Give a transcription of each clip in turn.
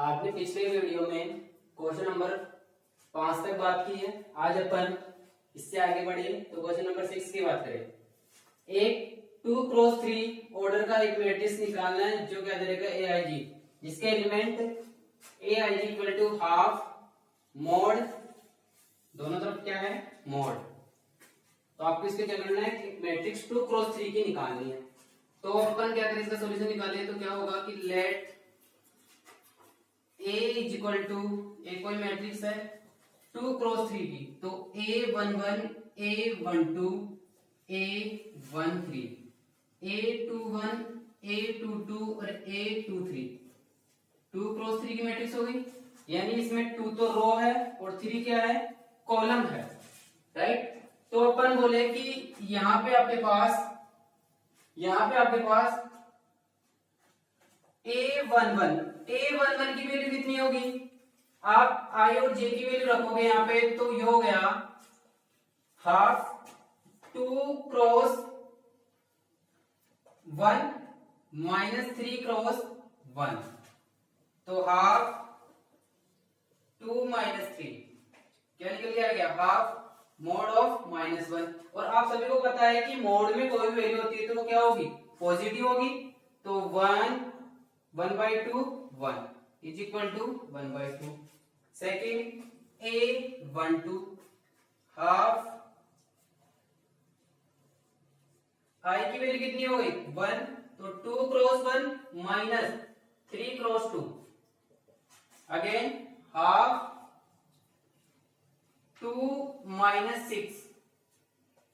आपने पिछले वीडियो में क्वेश्चन नंबर 5 तक बात की है। आज अपन इससे आगे बढ़े तो क्वेश्चन नंबर 6 की बात करें। एक 2x3 ऑर्डर का एक मैट्रिक्स निकालना है जो क्या दे रहेगा AIG, जिसके element AIG equal to half mod, दोनों तरफ क्या है मोड। तो आपको इसके क्या करना है, मैट्रिक्स 2x3 की निकालनी है। तो अपन क्या करें, इसका सॉल्यूशन निकालें तो क्या होगा कि let A is equal to, एक कोई मैट्रिक्स है 2x3 की, तो A11 A12 A13 A21 A22 और A23 2x3 की मैट्रिक्स हो गई। यानी इसमें 2 तो रो है और 3 क्या है कॉलम है, राइट। तो अपन बोले कि यहां पे आपके पास A11 की वैल्यू कितनी होगी, आप I और J की वैल्यू रखोगे यहाँ पे, तो ये हो गया हाफ 2x1 माइनस 3x1, तो हाफ 2 माइनस 3 क्या निकल के आ गया हाफ मोड ऑफ -1। और आप सभी को पता है कि मोड में कोई भी वैल्यू होती है तो वो क्या होगी पॉजिटिव होगी। तो 1/2 1 is equal to 1/2। Second A12 half I की वैल्यू कितनी हो गई 1, तो 2x1 minus 3x2, again half 2 minus 6,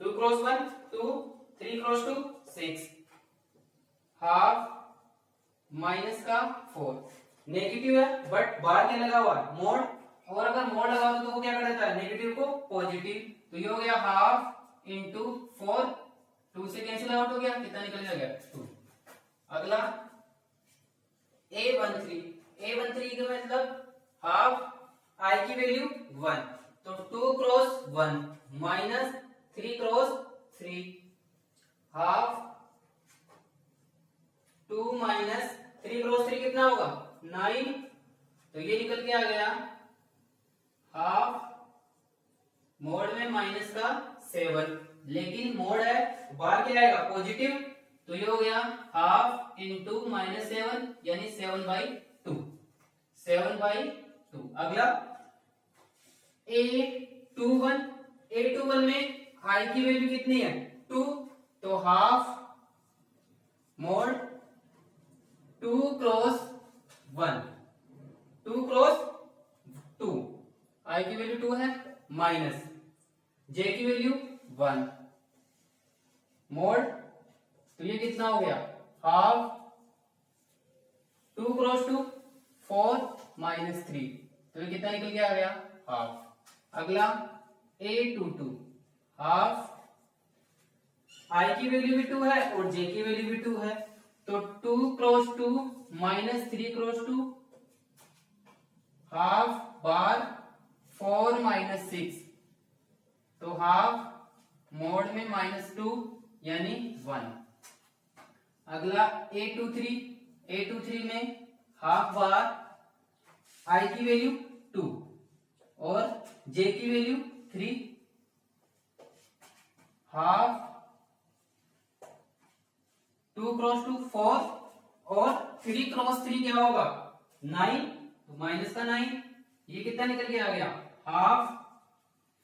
2x1 2 3x2 6, half minus का 4। नेगेटिव है बट बाहर क्या लगा हुआ है मोड, और अगर मोड लगा हो तो वो क्या कर देता है नेगेटिव को पॉजिटिव। तो ये हो गया हाफ इंटू 4, 2 से कैंसिल आउट हो गया, कितना निकल गया 2। अगला A13 का मतलब हाफ I की वैल्यू 1, तो 2x1 minus 3x3, half 2 minus 3x3 कितना होगा 9, तो ये निकल के आ गया हाफ मोड में माइनस का 7, लेकिन मोड है बाहर क्या आएगा पॉजिटिव, तो ये हो गया हाफ इंटू माइनस 7 यानी 7/2। अगला A21 में I की वैल्यू कितनी है 2, तो हाफ मोड 2x1 I की वैल्यू 2 है, माइनस J की वैल्यू 1 मोड, तो ये कितना हो गया हाफ 2x2 4 माइनस 3, तो ये कितना निकल के आ गया हाफ। अगला A22 हाफ I की वैल्यू भी 2 है और J की वैल्यू भी 2 है, तो 2x2 माइनस 3x2, हाफ बार 4 माइनस 6, तो हाफ मोड में -2 यानी 1। अगला A23 में हाफ बार I की वैल्यू 2 और J की वैल्यू 3, हाफ 2x2 4 और 3x3 क्या होगा 9, तो माइनस का 9, ये कितना निकल के आ गया हाफ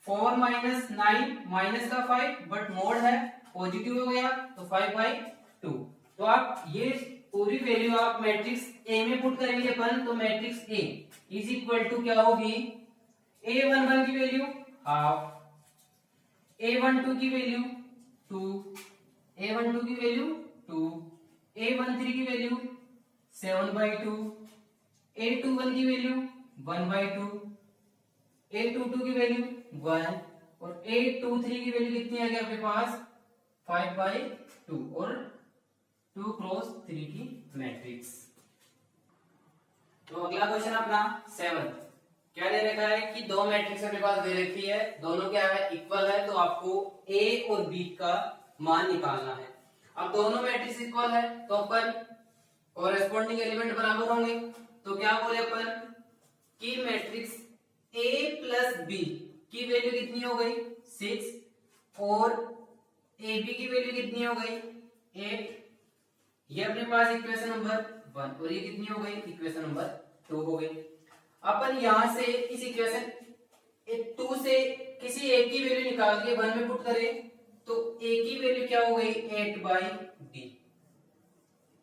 4 माइनस 9 माइनस का 5, बट मोड है पॉजिटिव हो गया तो 5/2। तो आप ये पूरी वैल्यू आप मैट्रिक्स A में पुट करेंगे अपन, तो matrix A is equal to क्या होगी A11 की वैल्यू हाफ, A12 की वैल्यू 2, A12 की वैल्यू 2, A13 की वैल्यू 7/2, A21 की वैल्यू 1/2, A22 की वैल्यू 1 और A23 की वैल्यू कितनी आ गई आपके पास 5/2 और 2x3 की मैट्रिक्स। तो अगला क्वेश्चन अपना 7 क्या दे रखा है कि दो मैट्रिक्स अपने पास दे रखी है, दोनों क्या है इक्वल है, तो आपको A और B का मान निकालना है। अब दोनों मैट्रिक्स इक्वल है तो अपन कॉरेस्पॉन्डिंग एलिमेंट बराबर होंगे, तो क्या बोले अपन कि मैट्रिक्स A प्लस बी की वैल्यू कितनी हो गई 6 और AB की वैल्यू कितनी हो गई 8। ये अपने पास इक्वेशन नंबर 1 और ये कितनी हो गई इक्वेशन नंबर 2 हो गई। अपन यहां से इस इक्वेशन 2 से किसी एक की वैल्यू निकाल के 1 में पुट करें तो A की वैल्यू क्या हो गई 8/b,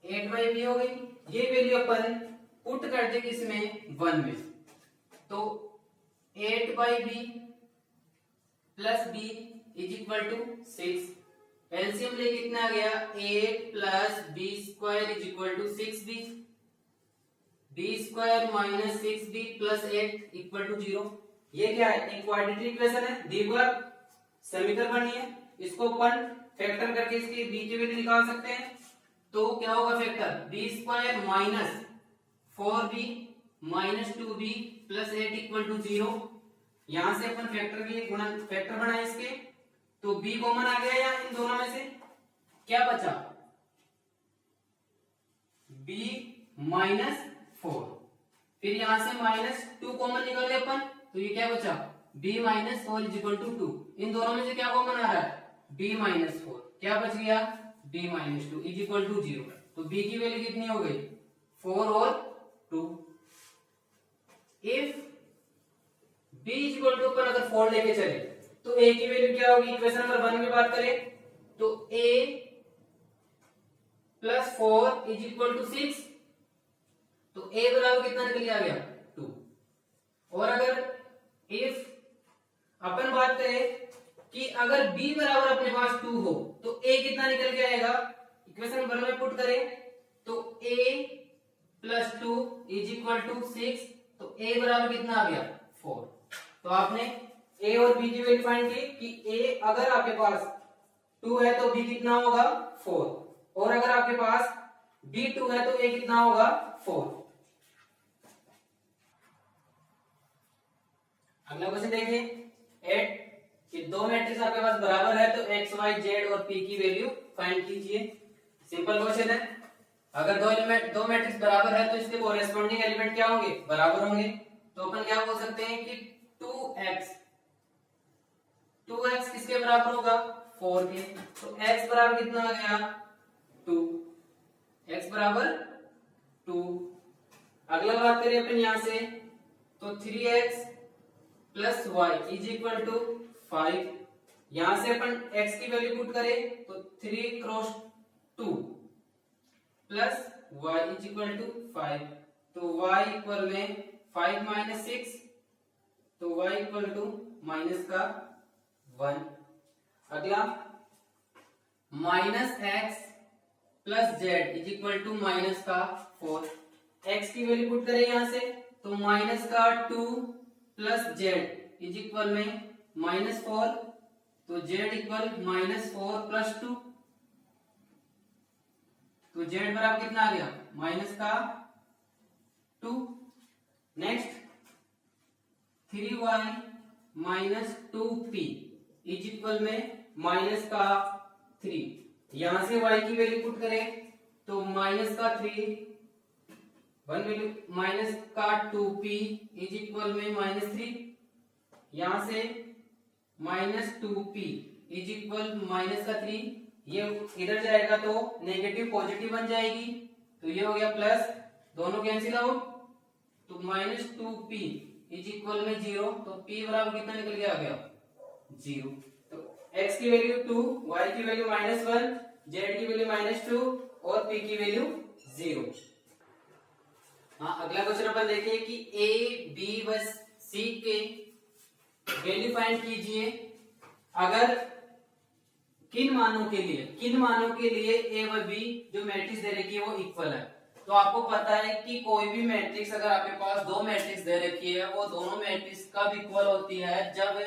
8/b हो गई। ये वैल्यू अपन पुट कर दे किसमें 1 में, तो 8/b plus b is equal to 6। LCM ले कितना आ गया 8 plus b square is equal to 6b, b square minus 6b plus 8 equal to 0। ये क्या है एक क्वाड्रेटिक इक्वेशन है, द्विघात समीकरण बनी है। इसको अपन फैक्टर करके इसकी b की वैल्यू निकाल सकते हैं। तो क्या होगा factor b square minus 4b minus 2b plus 8 equal to 0। यहां से अपन फैक्टर के गुणन फैक्टर बनाए इसके, तो b कॉमन आ गया या इन दोनों में से क्या बचा b माइनस 4, फिर यहां से माइनस 2 कॉमन निकाले अपन, तो ये क्या बचा b minus 4 is equal to 2। इन दोनों में से क्या कॉमन आ रहा है b माइनस 4, क्या बच गया b minus 2 is equal to 0। तो b की वैल्यू कितनी हो गई 4 और 2। If b is equal to अपन अगर 4 लेके चले तो a की वैल्यू क्या होगी, इक्वेशन नंबर 1 में बात करें तो a plus 4 is equal to 6, तो a बराबर कितना निकल आ गया 2। और अगर इफ अपन बात करें कि अगर b बराबर अपने पास 2 हो तो a कितना निकल के आएगा, इक्वेशन नंबर में पुट करें तो a plus 2 is equal to 6, तो a बराबर कितना आ गया 4। तो आपने a और b की वैल्यू फाइंड की कि a अगर आपके पास 2 है तो b कितना होगा 4, और अगर आपके पास b 2 है तो a कितना होगा 4। अगला क्वेश्चन देखिए 8 कि दो मैट्रिक्स आपके पास बराबर है तो x y z और p की वैल्यू फाइंड कीजिए। सिंपल क्वेश्चन है, अगर दो मैट्रिक्स बराबर है तो इसके कोरेस्पोंडिंग एलिमेंट क्या होंगे बराबर होंगे। तो अपन क्या बोल सकते हैं कि 2x किसके बराबर होगा 4 के, तो x बराबर कितना आ गया 2, x बराबर 2। अगला बात करें अपन यहां से तो 3x plus y is equal to 5। यहां से अपन x की वैल्यू पुट करें तो 3 cross 2 plus y is equal to 5, तो y इक्वल में 5 माइनस 6, तो y इक्वल टू माइनस का 1। अगला minus x plus z is equal to minus का 4। x की वैल्यू पुट करें यहां से तो माइनस का 2 प्लस जेड इज इक्वल में माइनस 4, तो z इक्वल माइनस 4 प्लस 2, तो z बराबर कितना आ गया माइनस का 2। Next 3y minus 2p is equal में माइनस का 3। यहां से y की वैल्यू पुट करें तो माइनस का 3 वन वैल्यू माइनस का 2p इज इक्वल में माइनस 3। यहां से minus 2p is equal minus का 3, ये इधर जाएगा तो नेगेटिव पॉजिटिव बन जाएगी, तो ये हो गया प्लस, दोनों कैंसिल आउट, तो माइनस 2p इज इक्वल में 0, तो p बराबर कितना निकल गया आ गया 0। तो x की वैल्यू 2, y की वैल्यू माइनस 1, z की वैल्यू माइनस 2 और p की वैल्यू 0। हाँ, अगला क्वेश्चन अपन देखिए कि a b व c के वैल्यू फाइंड कीजिए अगर किन मानों के लिए a व b जो मैट्रिक्स दे रखी है वो इक्वल है। तो आपको पता है कि कोई भी मैट्रिक्स अगर आपके पास दो मैट्रिक्स दे रखी है वो दोनों मैट्रिक्स कब इक्वल होती है, जब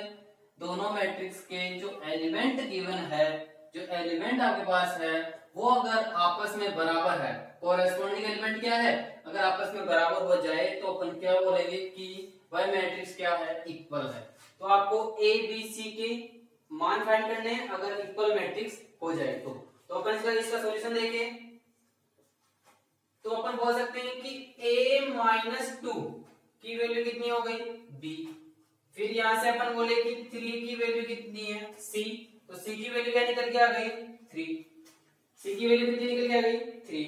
दोनों मैट्रिक्स के जो एलिमेंट गिवन है, जो एलिमेंट आपके पास है वो अगर आपस में बराबर है। कोरेस्पोंडिंग एलिमेंट क्या है, अगर आपस में बराबर हो जाए तो अपन क्या बोलेंगे कि वह मैट्रिक्स क्या है इक्वल है। तो आपको ए बी सी के मान फाइंड करने हैं अगर इक्वल मैट्रिक्स हो जाए तो अपन इसका सॉल्यूशन देखें तो अपन बोल सकते हैं कि a माइनस 2 की वैल्यू कितनी हो गई b। फिर यहां से अपन बोले कि 3 की वैल्यू कितनी है c, तो c की वैल्यू क्या निकल के आ गई 3। c की वैल्यू कितनी निकल के आ गई 3।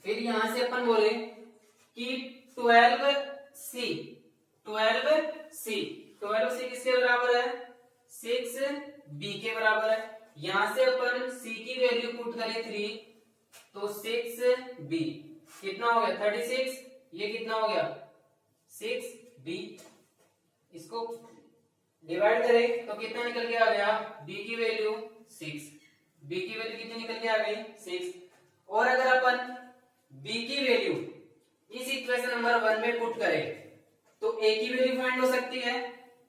फिर यहां से अपन बोले कि 12c 12c किसके बराबर है 6b के बराबर है। यहां से अपन c की वैल्यू पुट करें 3, तो 6b कितना हो गया 36, ये कितना हो गया 6b। इसको डिवाइड करें तो कितना निकल के आ गया b की वैल्यू 6, b की वैल्यू कितनी निकल के आ गई 6। और अगर अपन b की वैल्यू इस इक्वेशन नंबर 1 में पुट करें तो a की वैल्यू फाइंड हो सकती है,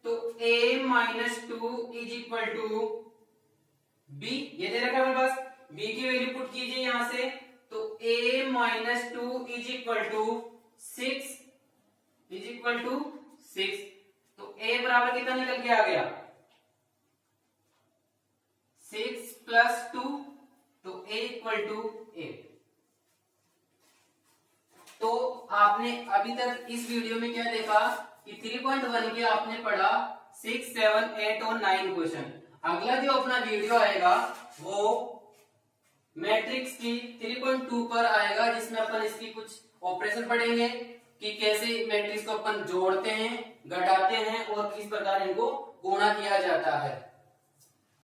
तो a minus 2 is equal to b, ये दे रखा है मेरे पास। b की वैल्यू पुट कीजिए यहां से, तो a minus 2 is equal to 6 तो a बराबर कितना निकल के आ गया 6 प्लस 2, तो a इक्वल टू 8। तो आपने अभी तक इस वीडियो में क्या देखा कि 3.1 के आपने पढ़ा 6, 7, 8 और 9 क्वेश्चन। अगला जो अपना वीडियो आएगा वो मैट्रिक्स की 3.2 पर आएगा, जिसमें अपन इसकी कुछ ऑपरेशन पढ़ेंगे कि कैसे मैट्रिक्स को अपन जोड़ते हैं, घटाते हैं और किस प्रकार इनको गुणा किया जाता है।